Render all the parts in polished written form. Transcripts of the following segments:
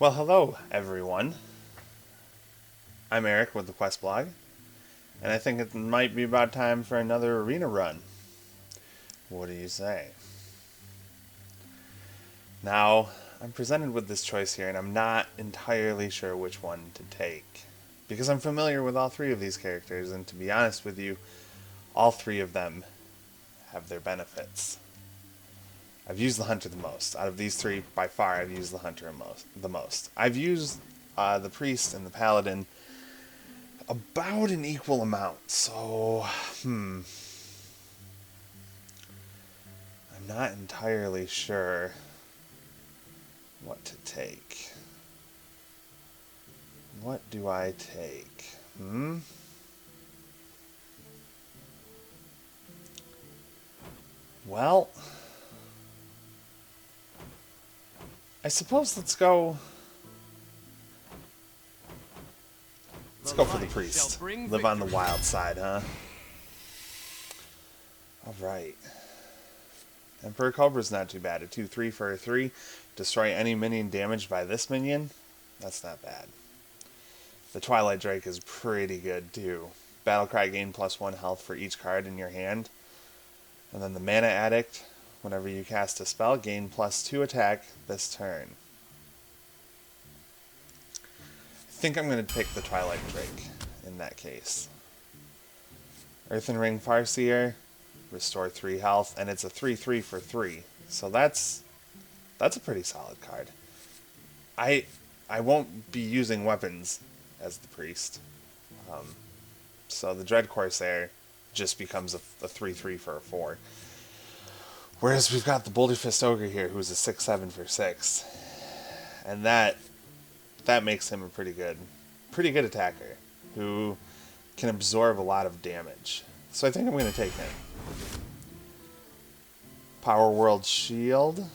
Well, hello, everyone. I'm Eric with the Quest blog, and I think it might be about time for another arena run. What do you say? Now, I'm presented with this choice here, and I'm not entirely sure which one to take. Because I'm familiar with all three of these characters, and to be honest with you, all three of them have their benefits. I've used the Hunter the most. Out of these three, by far, I've used the Hunter the most. I've used the Priest and the Paladin about an equal amount, so, I'm not entirely sure what to take. What do I take? Well, I suppose let's go for the Priest. Live on the wild side, huh? Alright. Emperor Cobra's not too bad. A 2-3 for a 3. Destroy any minion damaged by this minion. That's not bad. The Twilight Drake is pretty good too. Battlecry gain +1 health for each card in your hand. And then the Mana Addict, whenever you cast a spell, gain +2 attack this turn. I think I'm going to pick the Twilight Drake in that case. Earthen Ring Farseer, restore 3 health, and it's a 3-3 for 3. So that's a pretty solid card. I won't be using weapons as the Priest. So the Dread Corsair just becomes a 3-3 for a 4. Whereas we've got the Boulder Fist Ogre here, who's a 6-7 for 6. And that makes him a pretty good attacker, who can absorb a lot of damage. So I think I'm going to take him. Power Word Shield.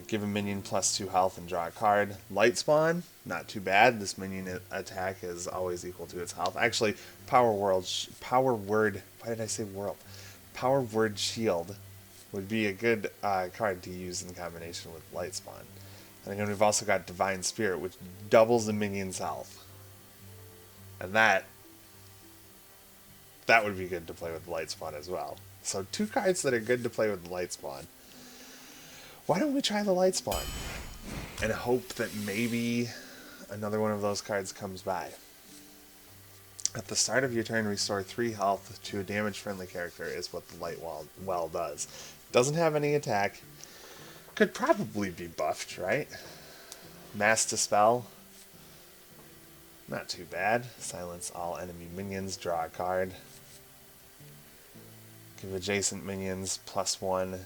Give a minion +2 health and draw a card. Light Spawn, not too bad. This minion attack is always equal to its health. Actually, Power Word. Why did I say world? Power Word Shield would be a good card to use in combination with Light Spawn. And then we've also got Divine Spirit, which doubles the minion's health. And that would be good to play with Light Spawn as well. So 2 cards that are good to play with Light Spawn. Why don't we try the Light Spawn and hope that maybe another one of those cards comes by? At the start of your turn, restore 3 health to a damage-friendly character is what the Light Well does. Doesn't have any attack. Could probably be buffed, right? Mass Dispel. Not too bad. Silence all enemy minions. Draw a card. Give adjacent minions +1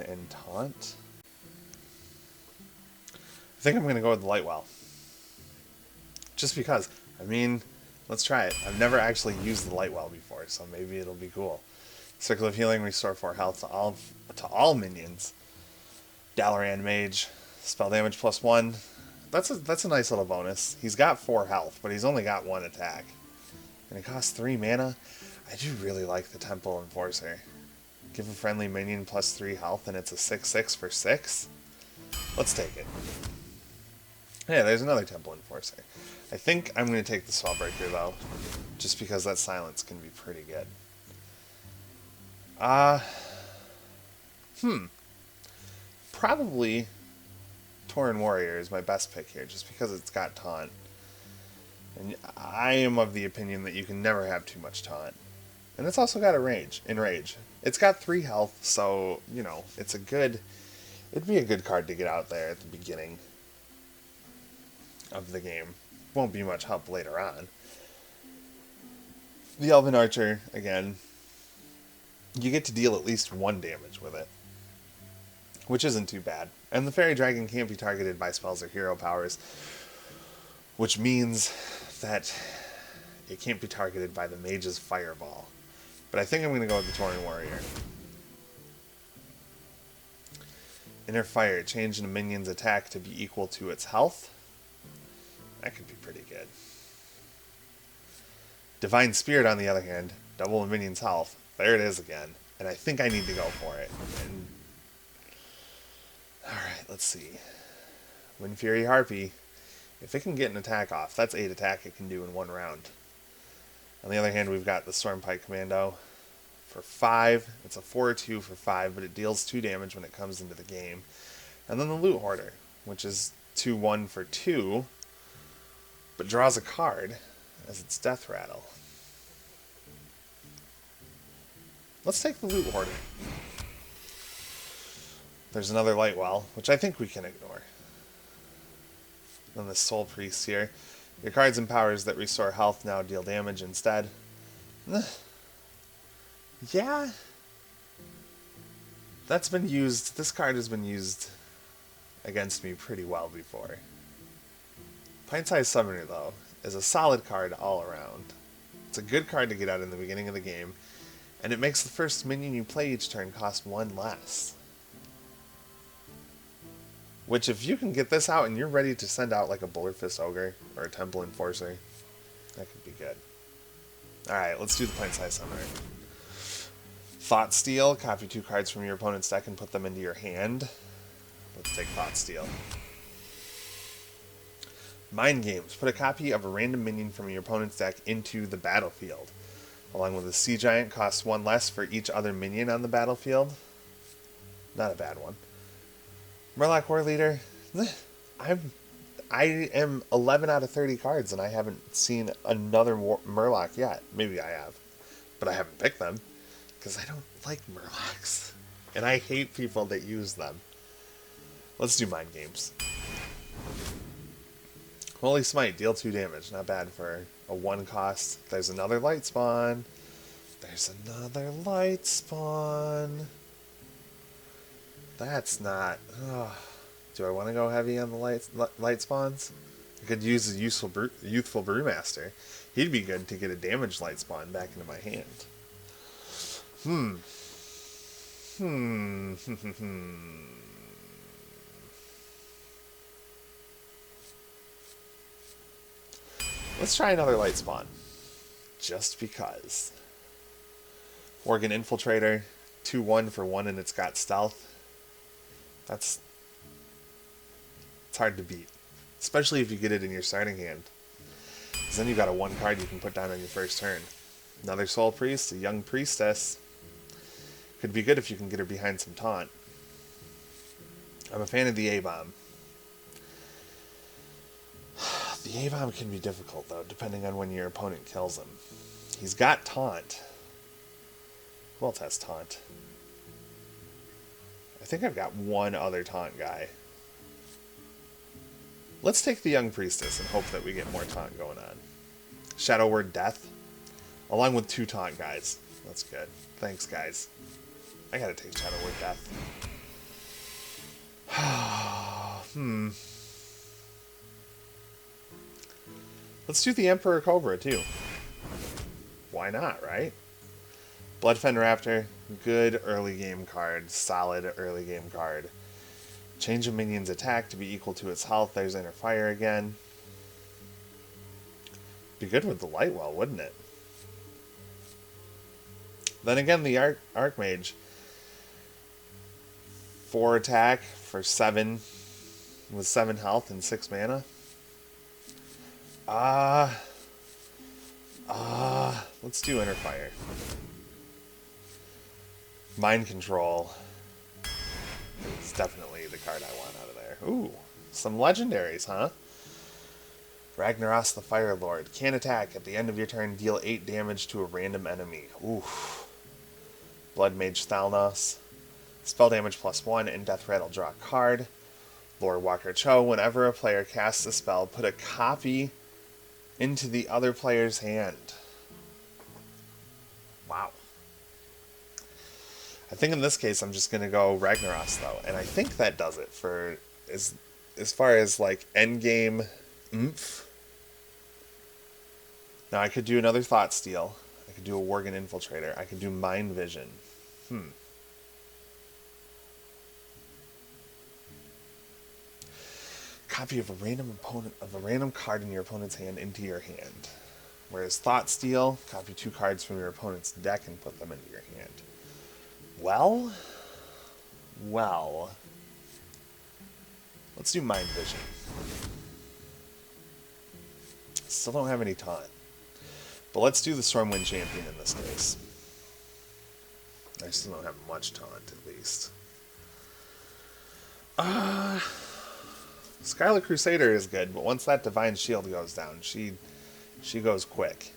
and taunt. I think I'm going to go with the Light Well. Just because. I mean, let's try it. I've never actually used the Light Well before, so maybe it'll be cool. Circle of Healing, restore 4 health to all minions. Dalaran Mage, spell damage +1. That's a nice little bonus. He's got 4 health, but he's only got 1 attack. And it costs 3 mana. I do really like the Temple Enforcer. Give a friendly minion +3 health, and it's a 6-6 for 6. Let's take it. Hey, there's another Temple Enforcer. I think I'm going to take the Spellbreaker, though, just because that silence can be pretty good. Probably Tauren Warrior is my best pick here, just because it's got taunt. And I am of the opinion that you can never have too much taunt. And it's also got a rage. It's got 3 health, so, you know, it'd be a good card to get out there at the beginning of the game. Won't be much help later on. The Elven Archer, again, you get to deal at least 1 damage with it, which isn't too bad. And the Fairy Dragon can't be targeted by spells or hero powers, which means that it can't be targeted by the Mage's Fireball. But I think I'm going to go with the Tauren Warrior. Inner Fire, change a minion's attack to be equal to its health. That could be pretty good. Divine Spirit, on the other hand, double a minion's health. There it is again. And I think I need to go for it. And let's see. Wind Fury Harpy. If it can get an attack off, that's 8 attack it can do in 1 round. On the other hand, we've got the Stormpike Commando for 5. It's a 4/2 for 5, but it deals 2 damage when it comes into the game. And then the Loot Hoarder, which is 2/1 for 2, but draws a card as its Death Rattle. Let's take the Loot Hoarder. There's another Lightwell, which I think we can ignore. Then the Soul Priest here. Your cards and powers that restore health now deal damage instead. Yeah. That's been used. This card has been used against me pretty well before. Pint-Sized Summoner, though, is a solid card all around. It's a good card to get out in the beginning of the game, and it makes the first minion you play each turn cost 1 less. Which, if you can get this out and you're ready to send out like a Buller Fist Ogre or a Temple Enforcer, that could be good. Alright, let's do the Pint-Sized Summoner. Thought Steal, copy 2 cards from your opponent's deck and put them into your hand. Let's take Thought Steal. Mind Games, put a copy of a random minion from your opponent's deck into the battlefield. Along with a Sea Giant, costs 1 less for each other minion on the battlefield. Not a bad one. Murloc War Leader, I am 11 out of 30 cards and I haven't seen another Murloc yet. Maybe I have, but I haven't picked them because I don't like Murlocs. And I hate people that use them. Let's do Mind Games. Holy Smite, deal 2 damage. Not bad for a 1 cost. There's another Light Spawn. There's another Light Spawn. That's not... Do I want to go heavy on the light spawns? I could use a youthful Brewmaster. He'd be good to get a damaged light spawn back into my hand. Let's try another light spawn. Just because. Worgen Infiltrator. 2/1 for 1 and it's got stealth. It's hard to beat. Especially if you get it in your starting hand. Because then you've got a 1 card you can put down on your first turn. Another Soul Priest, a Young Priestess. Could be good if you can get her behind some taunt. I'm a fan of the A-Bomb. The A-Bomb can be difficult, though, depending on when your opponent kills him. He's got taunt. Who else has taunt? I think I've got 1 other taunt guy. Let's take the Young Priestess and hope that we get more taunt going on. Shadow Word Death, along with 2 taunt guys. That's good. Thanks, guys. I gotta take Shadow Word Death. Let's do the Emperor Cobra, too. Why not, right? Bloodfen Raptor, good early game card. Solid early game card. Change a minion's attack to be equal to its health. There's Inner Fire again. Be good with the Lightwell, wouldn't it? Then again, the Archmage. 4 attack for 7 with 7 health and 6 mana. Let's do Inner Fire. Mind Control is definitely the card I want out of there. Ooh, some legendaries, huh? Ragnaros the Fire Lord. Can attack. At the end of your turn, deal 8 damage to a random enemy. Ooh. Blood Mage Thalnos. Spell damage +1 and Death Rattle, draw a card. Lord Walker Cho. Whenever a player casts a spell, put a copy into the other player's hand. Wow. I think in this case I'm just going to go Ragnaros, though. And I think that does it for as far as, like, endgame oomph. Now, I could do another Thought Steal. I could do a Worgen Infiltrator. I could do Mind Vision. Copy of a random card in your opponent's hand into your hand. Whereas Thought Steal, copy 2 cards from your opponent's deck and put them into your hand. Well. Let's do Mind Vision. Still don't have any taunt. But let's do the Stormwind Champion in this case. I still don't have much taunt, at least. Scarlet Crusader is good, but once that Divine Shield goes down, she goes quick.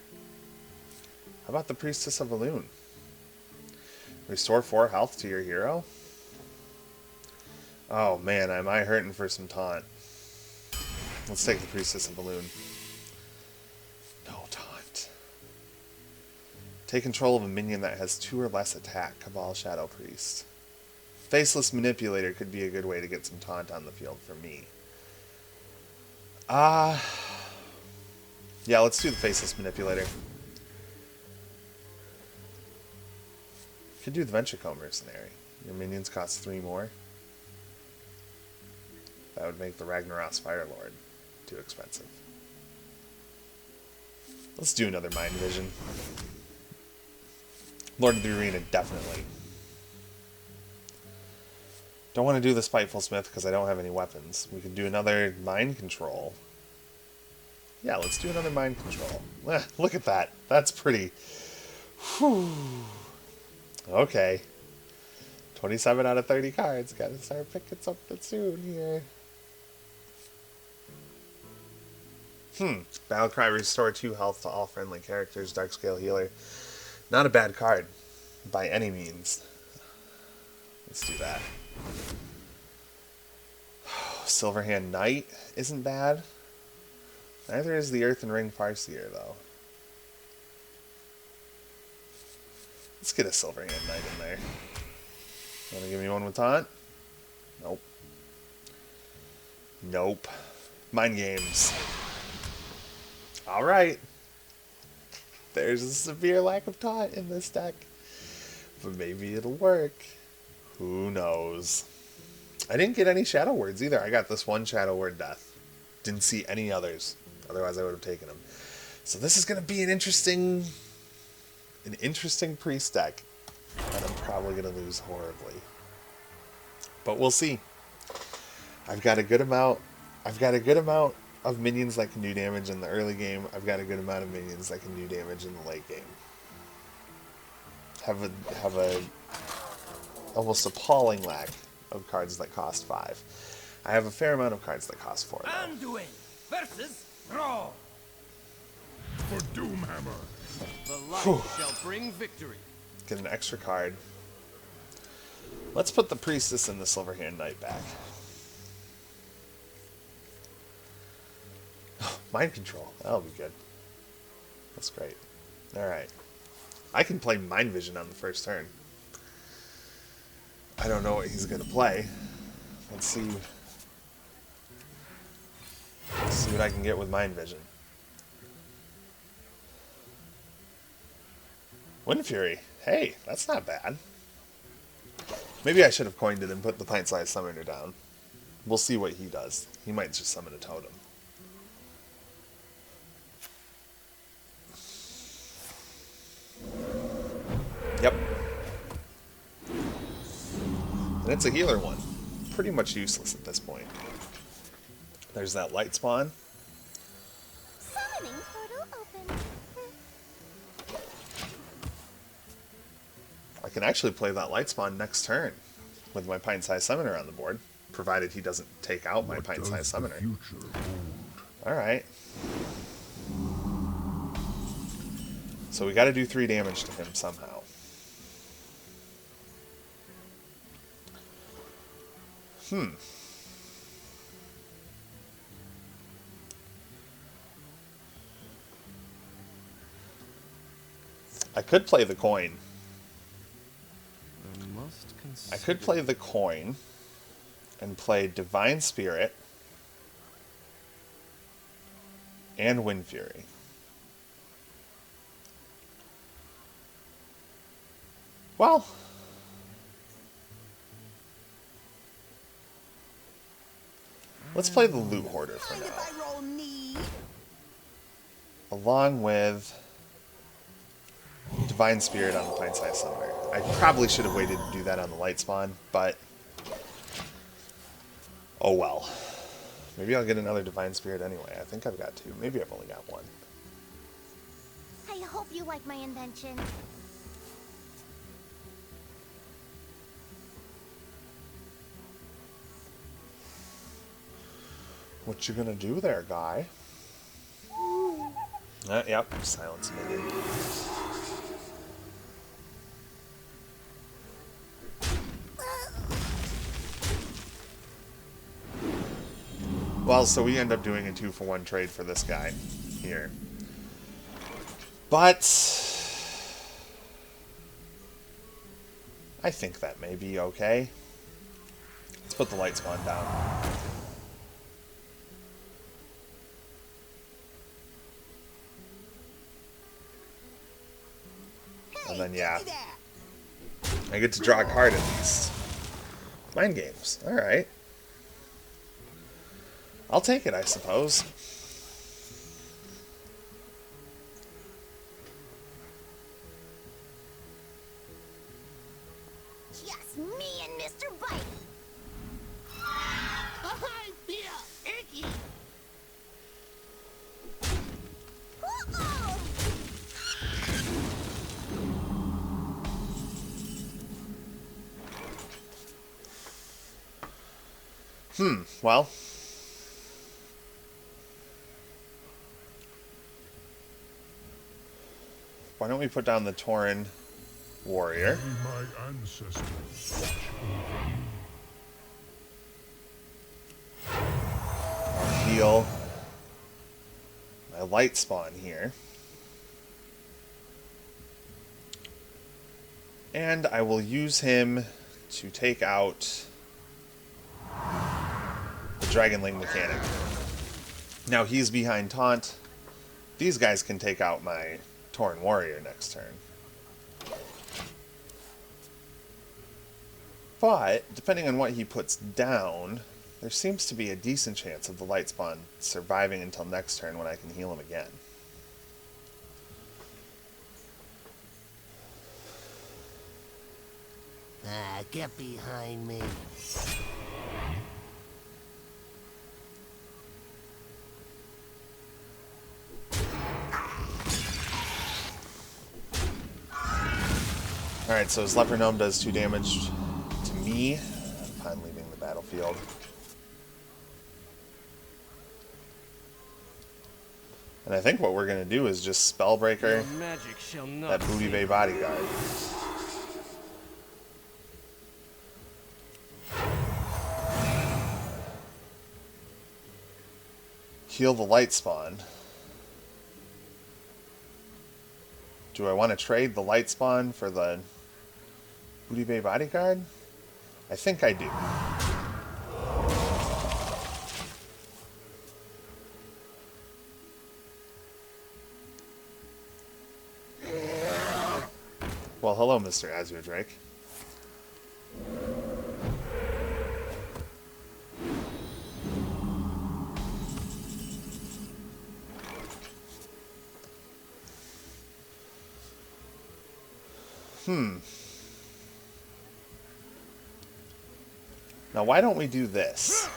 How about the Priestess of Elune? Restore 4 health to your hero? Oh man, am I hurting for some taunt. Let's take the Priestess of Elune. No taunt. Take control of a minion that has 2 or less attack. Cabal Shadow Priest. Faceless Manipulator could be a good way to get some taunt on the field for me. Yeah, let's do the Faceless Manipulator. Could do the Venture Comb Mercenary. Your minions cost 3 more. That would make the Ragnaros Firelord too expensive. Let's do another Mind Vision. Lord of the Arena, definitely. Don't want to do the Spiteful Smith because I don't have any weapons. We could do another Mind Control. Yeah, let's do another Mind Control. Look at that. That's pretty. Whew. Okay. 27 out of 30 cards. Gotta start picking something soon here. Battlecry, restore 2 health to all friendly characters. Dark Scale Healer. Not a bad card. By any means. Let's do that. Silverhand Knight isn't bad. Neither is the Earthen Ring Farseer, though. Let's get a Silverhand Knight in there. Wanna give me one with taunt? Nope. Nope. Mind games. Alright. There's a severe lack of taunt in this deck. But maybe it'll work. Who knows? I didn't get any Shadow Words either. I got this one Shadow Word Death. Didn't see any others. Otherwise I would have taken them. So this is going to be an interesting priest deck. And I'm probably going to lose horribly. But we'll see. I've got a good amount of minions that can do damage in the early game. I've got a good amount of minions that can do damage in the late game. Have a almost appalling lack of cards that cost 5. I have a fair amount of cards that cost 4, though. Anduin versus Raw. For Doomhammer. The light shall bring victory. Get an extra card. Let's put the Priestess and the Silverhand Knight back. Mind Control. That'll be good. That's great. Alright. I can play Mind Vision on the first turn. I don't know what he's going to play. Let's see. Let's see what I can get with Mind Vision. Wind Fury. Hey, that's not bad. Maybe I should have coined it and put the Pint-Sized Summoner down. We'll see what he does. He might just summon a totem. Yep. And it's a healer one. Pretty much useless at this point. There's that light spawn. Summoning portal open. I can actually play that light spawn next turn with my Pint-Sized Summoner on the board, provided he doesn't take out my Pint-Sized Summoner. Alright. So we gotta do 3 damage to him somehow. I could play the coin. I could play the coin and play Divine Spirit and Wind Fury. Well, let's play the Loot Hoarder for now. Along with Divine Spirit on the Pint-Sized Summoner. I probably should have waited to do that on the light spawn, but oh well. Maybe I'll get another Divine Spirit anyway. I think I've got two. Maybe I've only got one. I hope you like my invention. What you gonna do there, guy? Yep, silence minion. Well, so we end up doing a 2-for-1 trade for this guy here. But I think that may be okay. Let's put the light spawn down. And then, yeah, I get to draw a card at least. Mind games. Alright. I'll take it, I suppose. Just me and Mr. Bite. I feel icky. Uh-oh. Well. Why don't we put down the Tauren warrior? May my ancestors watch over you. I'll heal my light spawn here. And I will use him to take out the Dragonling mechanic. Now he's behind taunt. These guys can take out my Tauren warrior next turn. But, depending on what he puts down, there seems to be a decent chance of the light spawn surviving until next turn when I can heal him again. Get behind me. Alright, so his Leper Gnome does 2 damage to me upon leaving the battlefield. And I think what we're going to do is just Spellbreaker Your magic shall not that Booty Bay save Bodyguard. Heal the light spawn. Do I want to trade the light spawn for the Booty Bay Bodyguard? I think I do. Well, hello, Mr. Azure Drake. Now, why don't we do this?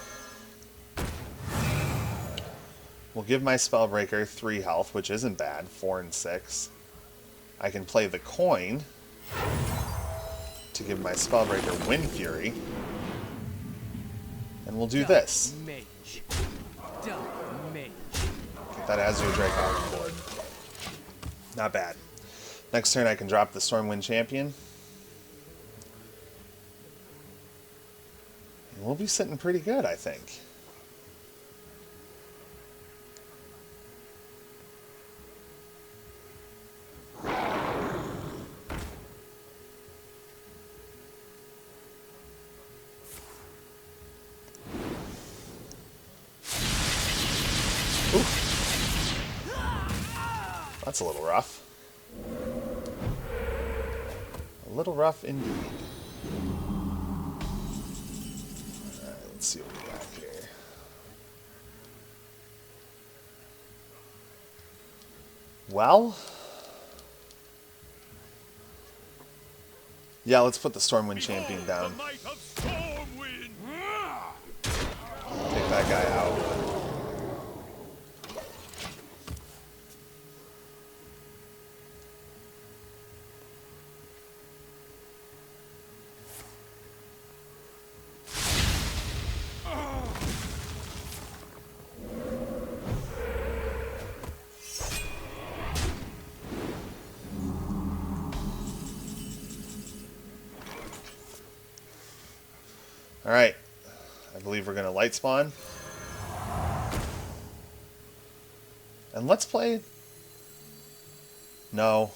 We'll give my Spellbreaker 3 health, which isn't bad, 4 and 6. I can play the coin to give my Spellbreaker Wind Fury. And we'll do this. Mage. Dark mage. Get that Azure Drake off the board. Not bad. Next turn I can drop the Stormwind Champion. And we'll be sitting pretty good, I think. That's a little rough. A little rough indeed. Alright, let's see what we got here. Well, yeah, let's put the Stormwind Champion down. The might of Stormwind! Take that guy out. Alright. I believe we're going to light spawn. And let's play... No.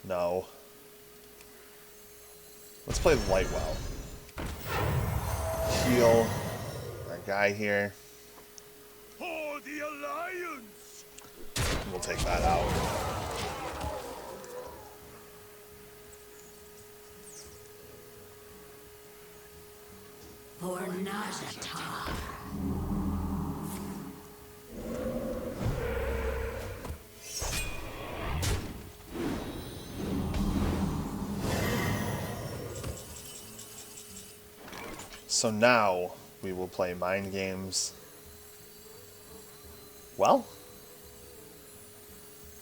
No. Let's play Lightwell. Heal our guy here. For the Alliance! We'll take that out. For Nazata. So now we will play mind games. Well,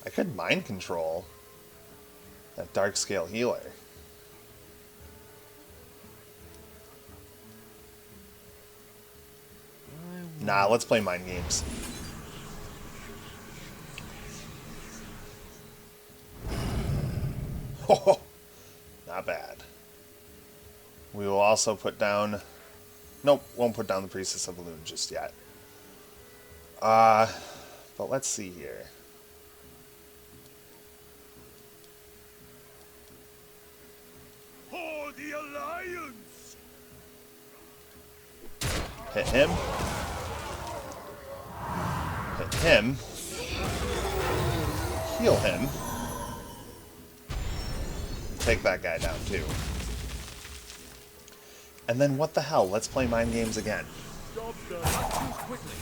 I could mind control that dark scale healer. Nah, let's play mind games. Oh, not bad. We will also put down... Nope, won't put down the Priestess of Elune just yet. But let's see here. For the Alliance! Hit him. Hit him. Heal him. Take that guy down too. And then what the hell? Let's play mind games again. Job done. Choose quickly.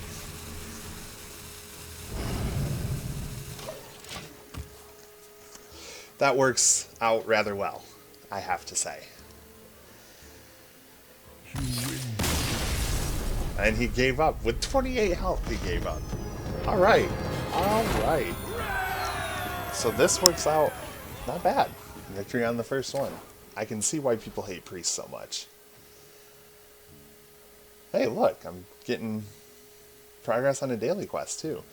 That works out rather well, I have to say. And he gave up. With 28 health, he gave up. Alright. Alright. So this works out not bad. Victory on the first one. I can see why people hate priests so much. Hey, look, I'm getting progress on a daily quest, too.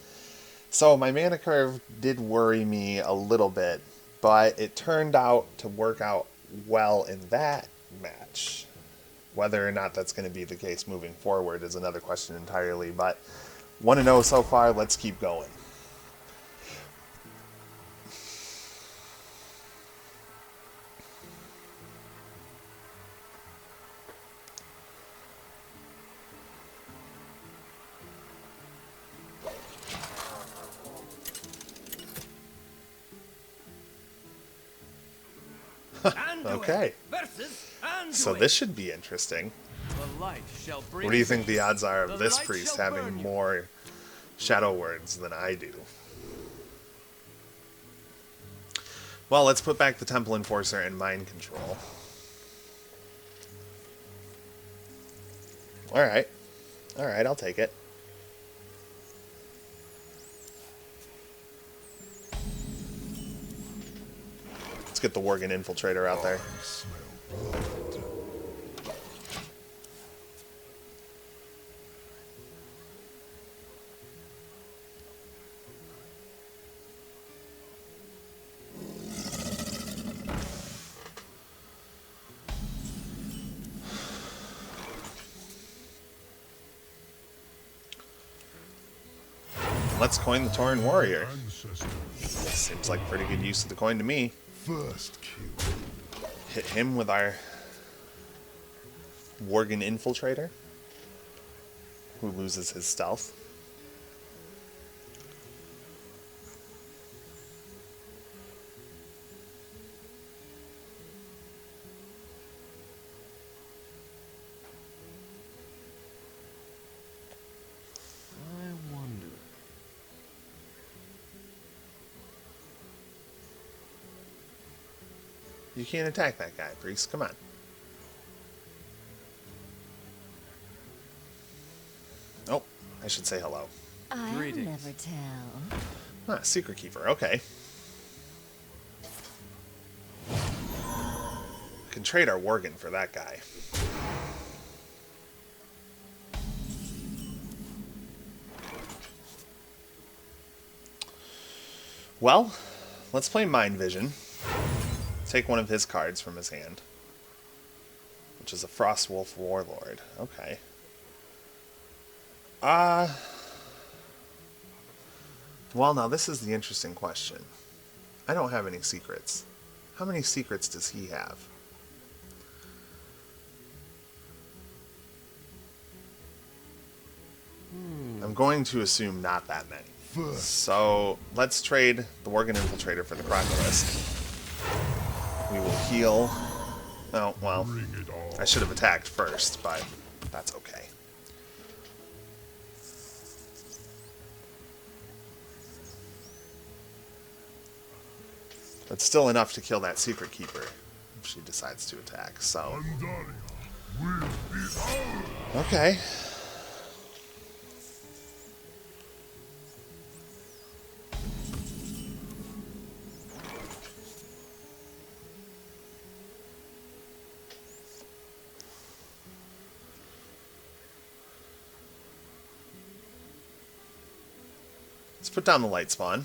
So my mana curve did worry me a little bit, but it turned out to work out well in that match. Whether or not that's going to be the case moving forward is another question entirely, but 1-0 so far, let's keep going. Okay, so this should be interesting. The light shall bring. What do you think the odds are of The this light priest shall having burn you. more shadow words than I do? Well, let's put back the Temple Enforcer and Mind Control. Alright. Alright, I'll take it. Let's get the Worgen Infiltrator out there. Let's coin the Tauren Warrior. Ancestor. Seems like pretty good use of the coin to me. First kill. Hit him with our Worgen Infiltrator, who loses his stealth. I wonder. You can't attack that guy, priest. Come on. Oh, I should say hello. I'll Greetings. never tell. Ah, Secret Keeper. Okay. Can trade our Worgen for that guy. Well, let's play Mind Vision. Take one of his cards from his hand. which is a Frostwolf Warlord. Okay. Well, now this is the interesting question. I don't have any secrets. How many secrets does he have? I'm going to assume not that many. So let's trade the Worgen Infiltrator for the Crocodilist. We will heal. Oh, well, I should have attacked first, but that's okay. But still enough to kill that Secret Keeper if she decides to attack, so... Okay. Let's put down the light spawn.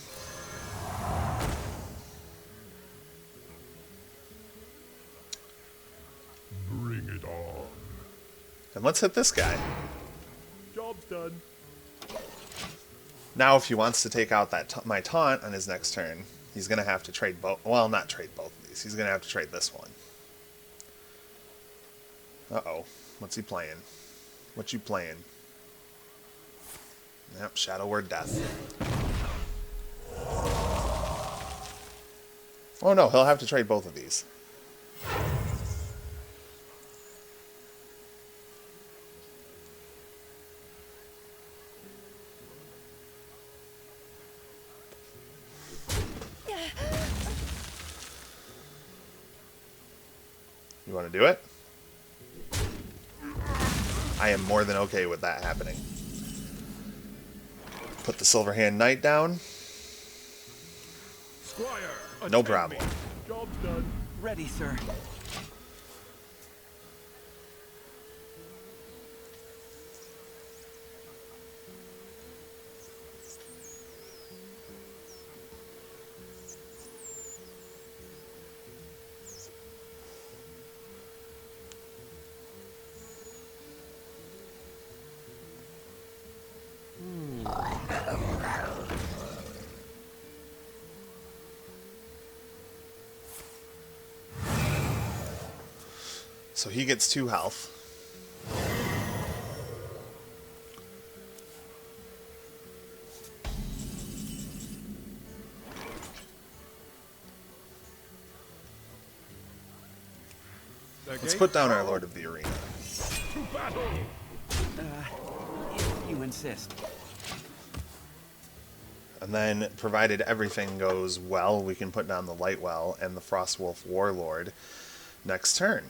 Bring it on. And let's hit this guy. Job's done. Now, if he wants to take out that my taunt on his next turn, he's going to have to trade both. Well, not trade both of these. He's going to have to trade this one. Uh-oh. What's he playing? What you playing? Yep, Shadow Word Death. Oh no, he'll have to trade both of these. You want to do it? I am more than okay with that happening. Put the Silverhand Knight down. Squire, No attend problem. me. Job's done. Ready, sir. So he gets 2 health. Let's put down our Lord of the Arena. To battle. If you insist. And then, provided everything goes well, we can put down the Lightwell and the Frostwolf Warlord next turn.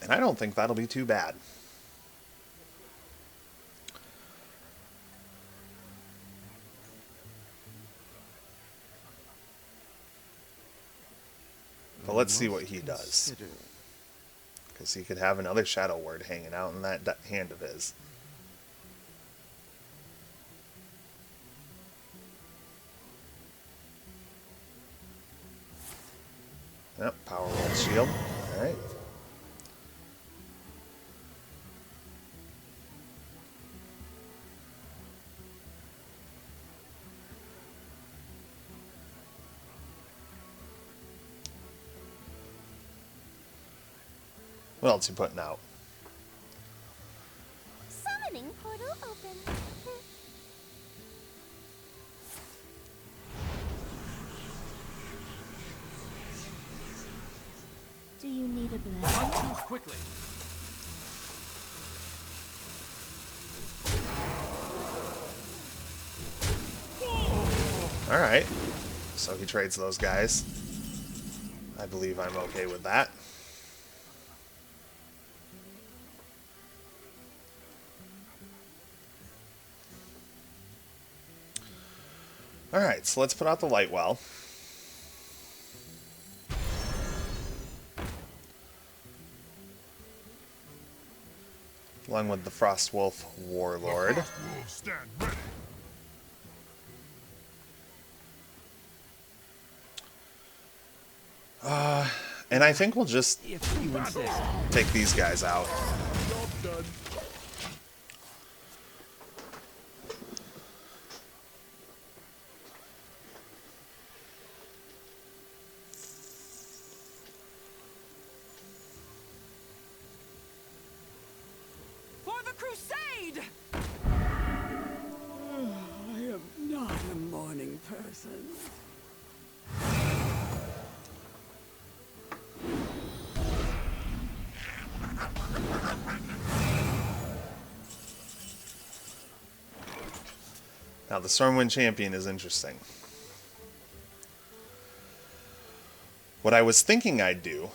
And I don't think that'll be too bad. But let's see what he does. Because he could have another Shadow Word hanging out in that hand of his. Yep, Power Wall Shield. Alright. What else you putting out? Summoning portal open. Do you need a blessing? Move quickly. Alright. So he trades those guys. I believe I'm okay with that. Alright, so let's put out the Lightwell. Along with the Frostwolf Warlord. Wolves stand ready. And I think we'll just If you insist. take these guys out. Job done. For the crusade! I am not a morning person. Now, the Stormwind Champion is interesting. What I was thinking I'd do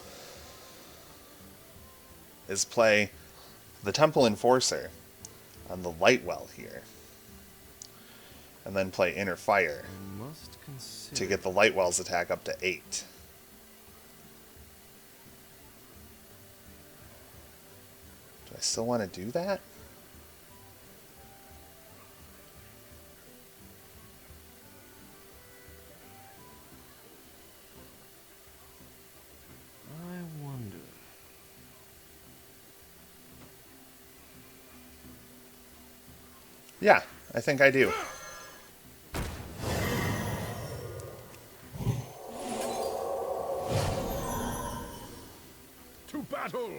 is play the Temple Enforcer on the Lightwell here. And then play Inner Fire I must consider. to get the Lightwell's attack up to 8. Do I still want to do that? I wonder. Yeah, I think I do. To battle!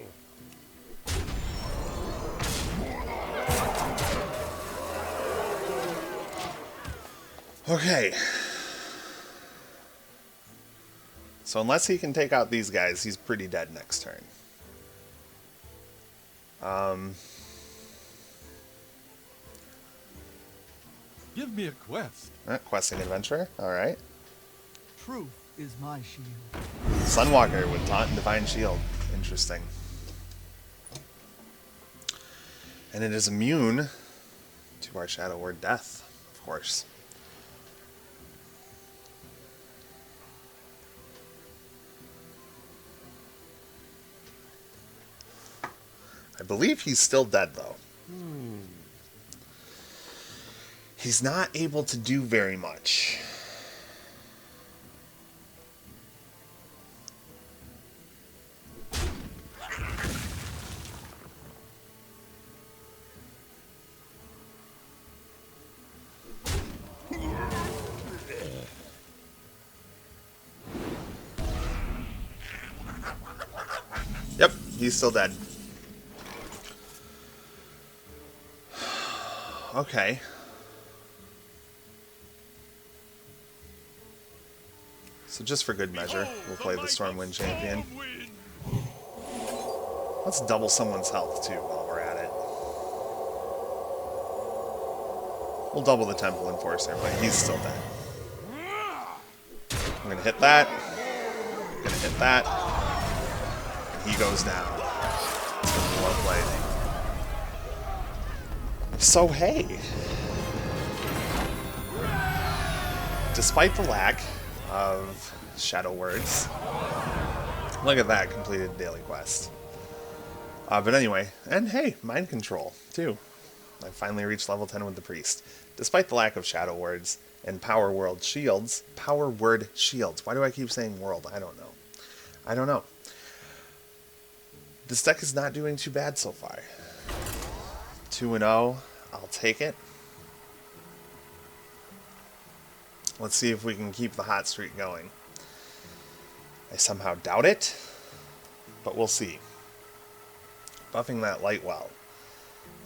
Okay. So unless he can take out these guys, he's pretty dead next turn. Give me a quest. Questing Adventurer, alright. Truth is my shield. Sunwalker with Taunt and Divine Shield. Interesting. And it is immune to our Shadow Word Death, of course. I believe he's still dead, though. He's not able to do very much. Yep, he's still dead. Okay. So just for good measure, we'll play the Stormwind Champion. Let's double someone's health too while we're at it. We'll double the Temple Enforcer, but he's still dead. I'm gonna hit that. I'm gonna hit that. And he goes down. It's gonna be well played. So hey, despite the lack of Shadow Words, look at that, completed daily quest. But anyway, and hey, Mind Control too. I finally reached level 10 with the Priest. Despite the lack of Shadow Words and Power Word Shields. Why do I keep saying world? I don't know. This deck is not doing too bad so far. 2-0, I'll take it. Let's see if we can keep the hot streak going. I somehow doubt it, but we'll see. Buffing that Lightwell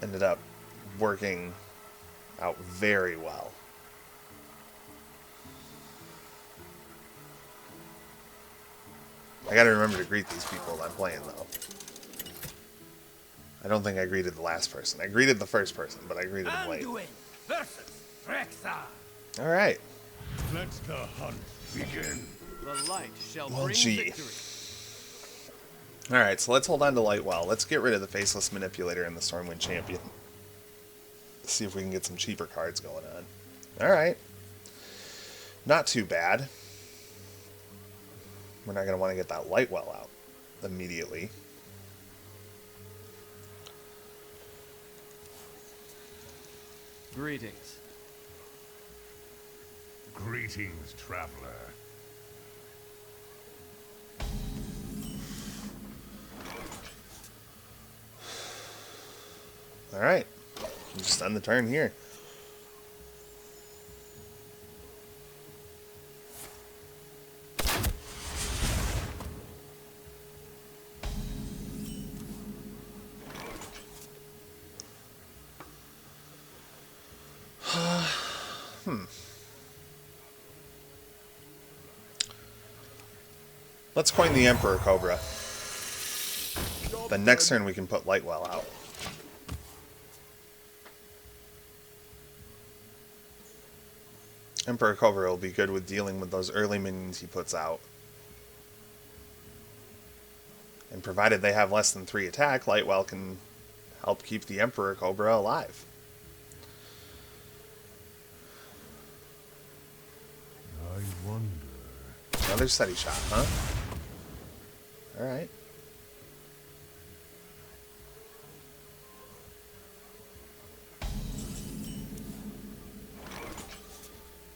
ended up working out very well. I gotta remember to greet these people I'm playing, though. I don't think I greeted the last person. I greeted the first person, but I greeted him late. Anduin versus Rexar. Alright. Let the hunt begin. The light shall Well, bring gee. victory. Alright, so let's hold on to Lightwell. Let's get rid of the Faceless Manipulator and the Stormwind Champion. Let's see if we can get some cheaper cards going on. Alright. Not too bad. We're not going to want to get that Lightwell out immediately. Greetings. Greetings, traveler. Alright. Just end the turn here. Let's coin the Emperor Cobra. The next turn we can put Lightwell out. Emperor Cobra will be good with dealing with those early minions he puts out. And provided they have less than 3 attack, Lightwell can help keep the Emperor Cobra alive. I wonder. Another steady shot, huh? Alright.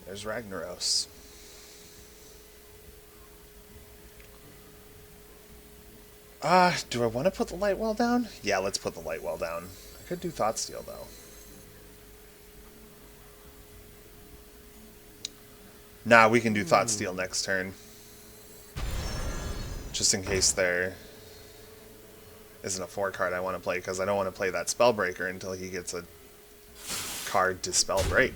There's Ragnaros. Do I want to put the Lightwell down? Yeah, let's put the Lightwell down. I could do Thoughtsteal, though. Nah, we can do Thoughtsteal next turn. Just in case there isn't a 4 card I want to play, because I don't want to play that Spellbreaker until he gets a card to spell break.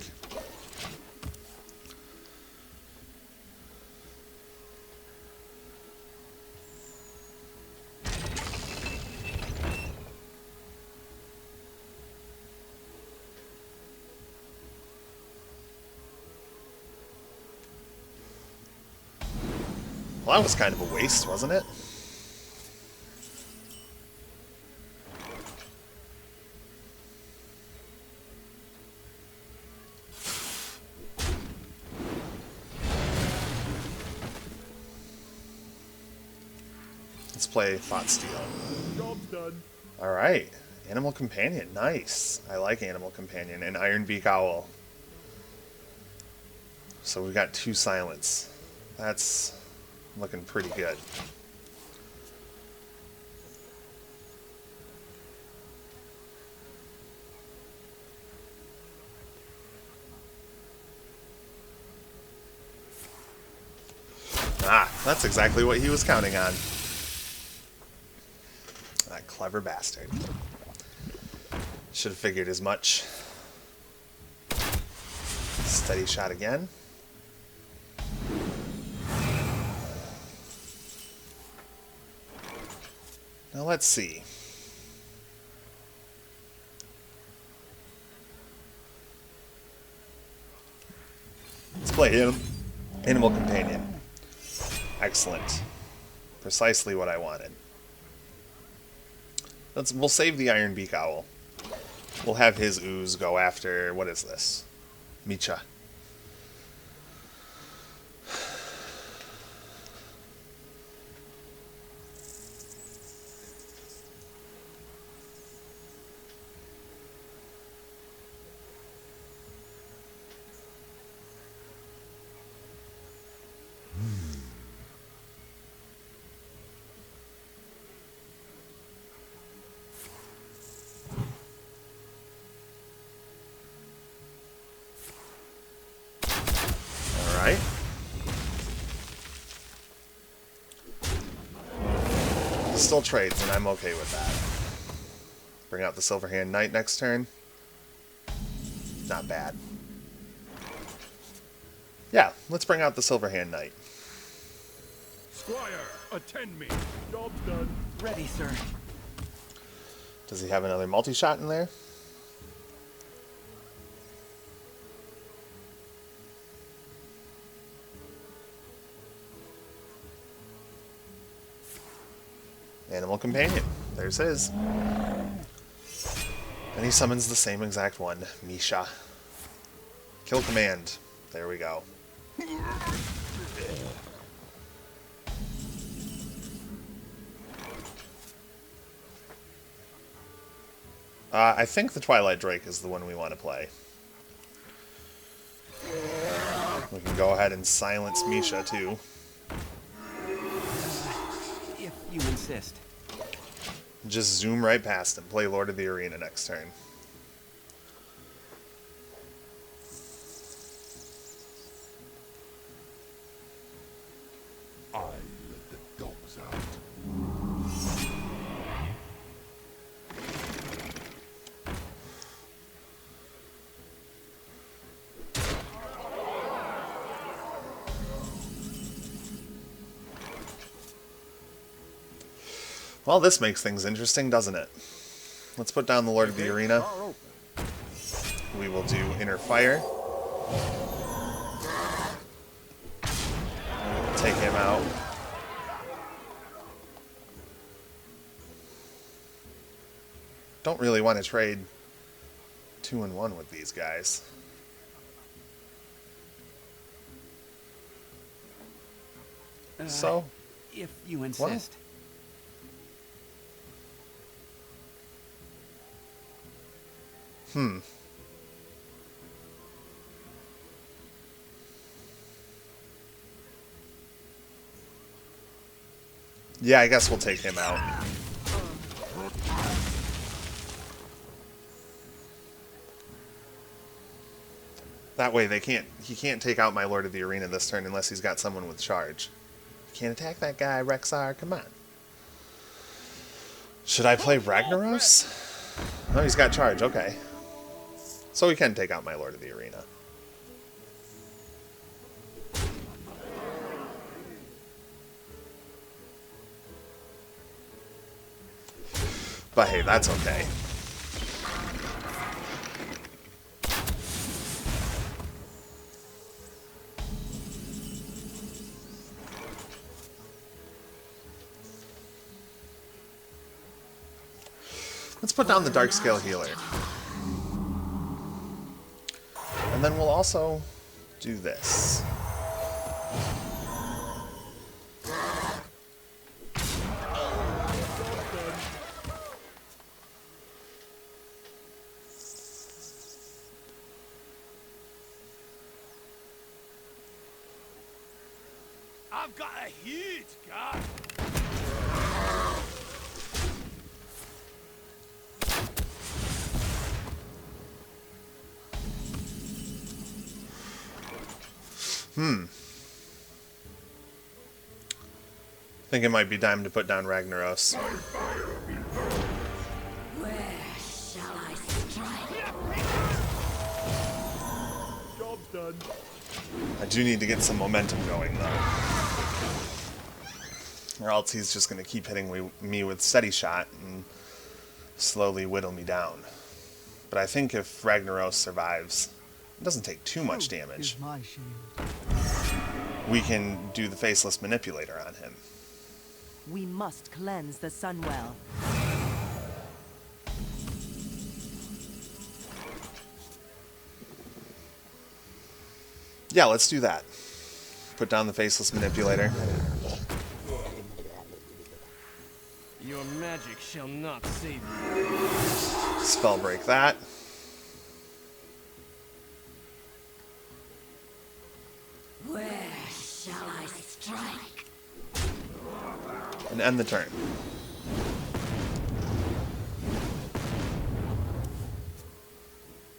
Well, that was kind of a waste, wasn't it? Let's play Thoughtsteal. Job's done. Alright. Animal Companion. Nice. I like Animal Companion. And Ironbeak Owl. So we've got 2 silence. That's looking pretty good. Ah, that's exactly what he was counting on. That clever bastard. Should have figured as much. Steady shot again. Now let's see. Let's play him. Animal Companion. Excellent. Precisely what I wanted. We'll save the Ironbeak Owl. We'll have his ooze go after, what is this? Micha. Alright. Still trades, and I'm okay with that. Bring out the Silverhand Knight next turn. Not bad. Yeah, let's bring out the Silverhand Knight. Squire, attend me. Job's done. Ready, sir. Does he have another multi-shot in there? Animal Companion. There's his. And he summons the same exact one, Misha. Kill command. There we go. I think the Twilight Drake is the one we want to play. We can go ahead and silence Misha too. If you insist. Just zoom right past him. Play Lord of the Arena next turn. Well, this makes things interesting, doesn't it? Let's put down the Lord of the Arena. We will do Inner Fire. Take him out. Don't really want to trade 2 and 1 with these guys. So, If you insist. Yeah, I guess we'll take him out. That way he can't take out my Lord of the Arena this turn unless he's got someone with charge. Can't attack that guy, Rexar, come on. Should I play Ragnaros? Oh, he's got charge, okay. So he can take out my Lord of the Arena. But hey, that's okay. Let's put down the Darkscale Healer. And then we'll also do this. I've got a huge gun. I think it might be time to put down Ragnaros. Where shall I strike? Job's done. I do need to get some momentum going, though. Or else he's just going to keep hitting me with steady shot and slowly whittle me down. But I think if Ragnaros survives, it doesn't take too much damage. My shield. We can do the Faceless Manipulator on him. We must cleanse the Sunwell. Yeah, let's do that. Put down the Faceless Manipulator. Your magic shall not save you. Spell break that. Where shall I strike? And end the turn.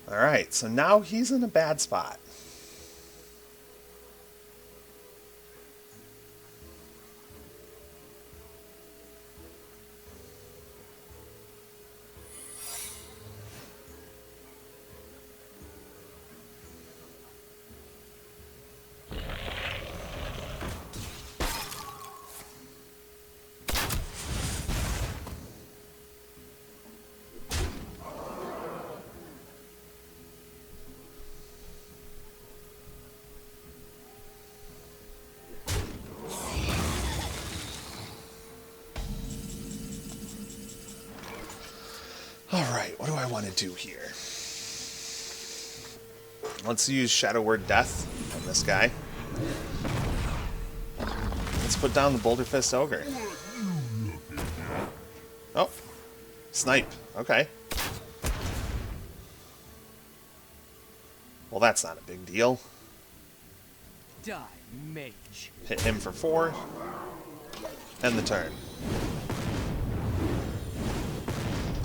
Alright, so now he's in a bad spot. Alright, what do I want to do here? Let's use Shadow Word Death on this guy. Let's put down the Boulder Fist Ogre. Oh, snipe. Okay. Well, that's not a big deal. Die, mage. Hit him for 4. End the turn.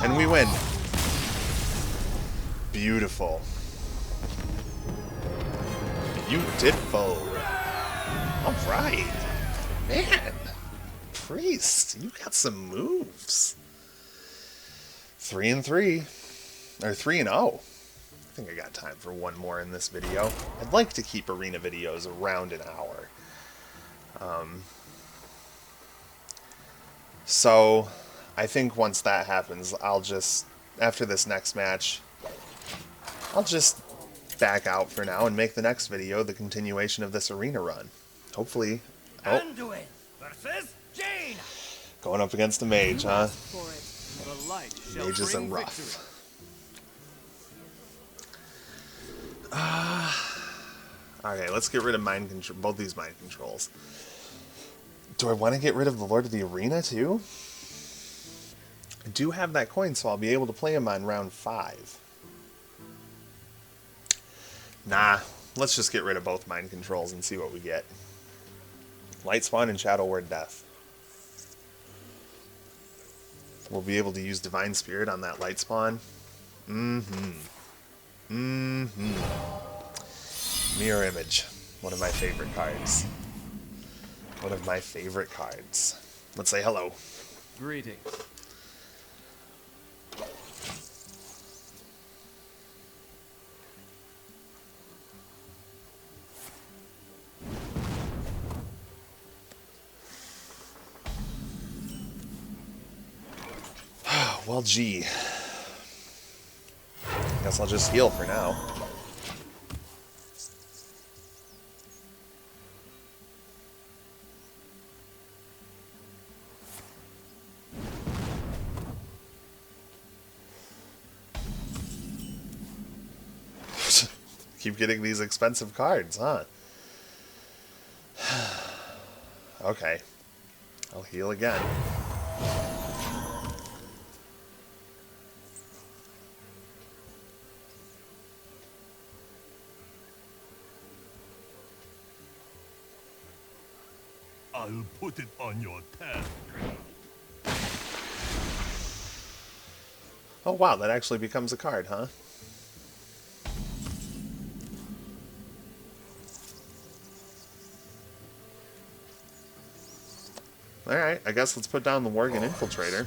And we win. Beautiful. Beautiful. Alright. Man. Priest, you got some moves. 3 and 3. Or 3 and 0. I think I got time for one more in this video. I'd like to keep arena videos around an hour. So, I think once that happens, I'll just, after this next match, I'll just back out for now and make the next video the continuation of this arena run. Hopefully. Oh, Anduin versus Jane. going up against a mage, You huh? asked for it. The light shall Mages are bring rough. victory. Okay, let's get rid of mind control. Both these mind controls. Do I want to get rid of the Lord of the Arena too? I do have that coin, so I'll be able to play him on round 5. Nah, let's just get rid of both mind controls and see what we get. Light Spawn and Shadow Word Death. We'll be able to use Divine Spirit on that Light Spawn. Mirror Image. One of my favorite cards. One of my favorite cards. Let's say hello. Greetings. Well, gee. Guess I'll just heal for now. Keep getting these expensive cards, huh? Okay. I'll heal again. I'll put it on your tab. Oh wow, that actually becomes a card, huh? Alright, I guess let's put down the Worgen Infiltrator.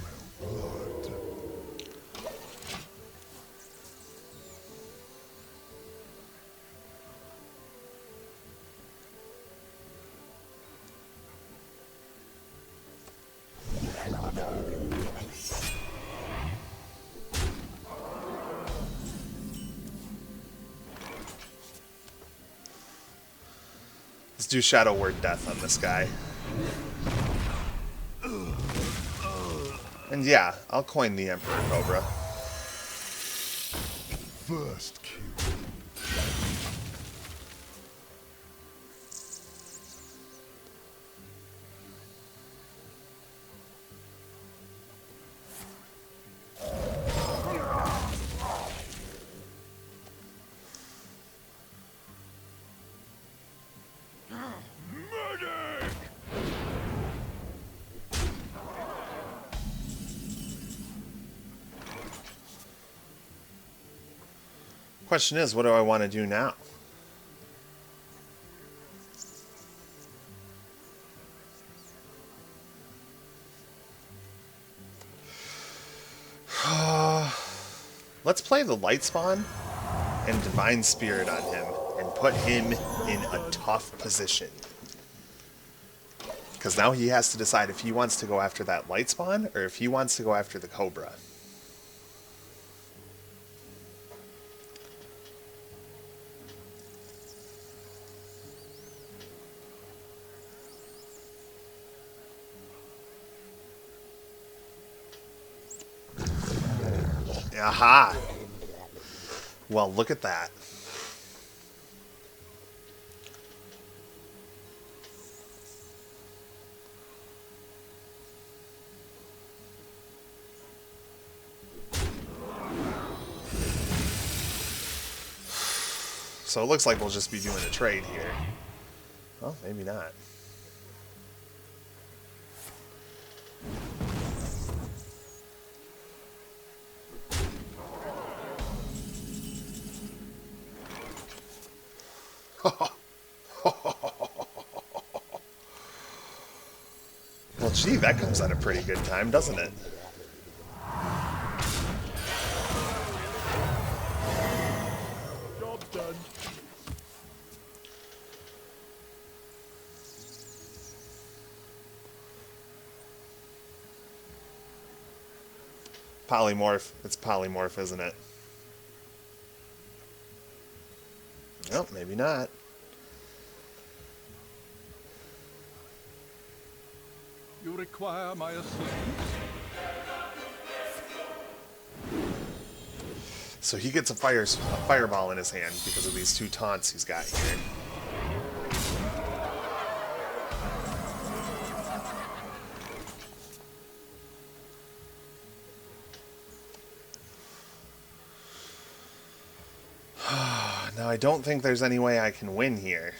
Let's do Shadow Word Death on this guy. And yeah, I'll coin the Emperor Cobra. First kill. Question is, what do I want to do now? Let's play the Light Spawn and Divine Spirit on him and put him in a tough position. Because now he has to decide if he wants to go after that Light Spawn or if he wants to go after the Cobra. Aha! Well, look at that. So it looks like we'll just be doing a trade here. Well, maybe not. Well, gee, that comes at a pretty good time, doesn't it? Job's done. Polymorph. It's polymorph, isn't it? Nope, maybe not. You require my assistance? So he gets a fireball in his hand because of these 2 taunts he's got here. Now I don't think there's any way I can win here.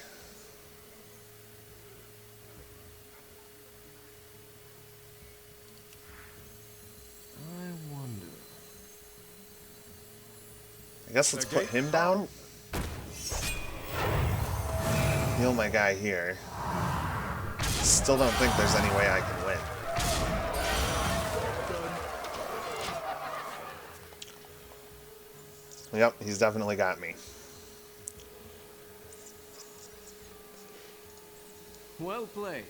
I wonder. I guess let's put him down. Heal my guy here. Still don't think there's any way I can win. Yep, he's definitely got me. Well played.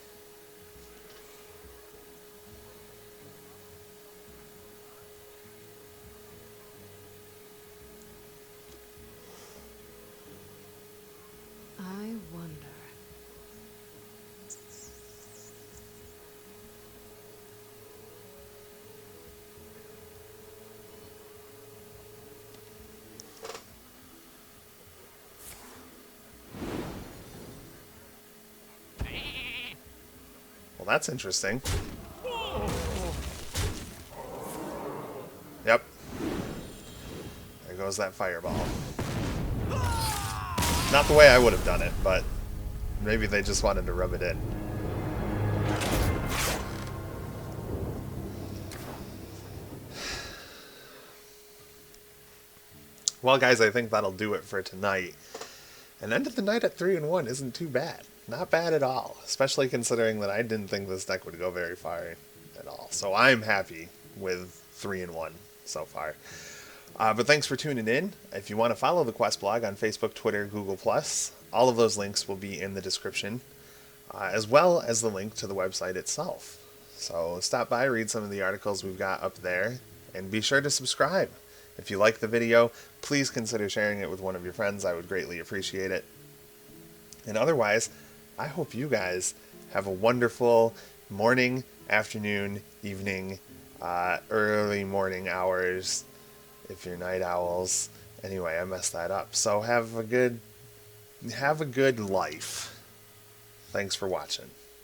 I wonder. Well, that's interesting. Yep. There goes that fireball. Not the way I would have done it, but maybe they just wanted to rub it in. Well, guys, I think that'll do it for tonight. An end of the night at 3-1 isn't too bad. Not bad at all, especially considering that I didn't think this deck would go very far at all. So I'm happy with 3-1 so far. But thanks for tuning in. If you want to follow the Quest blog on Facebook, Twitter, Google+, all of those links will be in the description, as well as the link to the website itself. So stop by, read some of the articles we've got up there, and be sure to subscribe. If you like the video, please consider sharing it with one of your friends. I would greatly appreciate it. And otherwise, I hope you guys have a wonderful morning, afternoon, evening, early morning hours, if you're night owls. Anyway, I messed that up. So have a good life. Thanks for watching.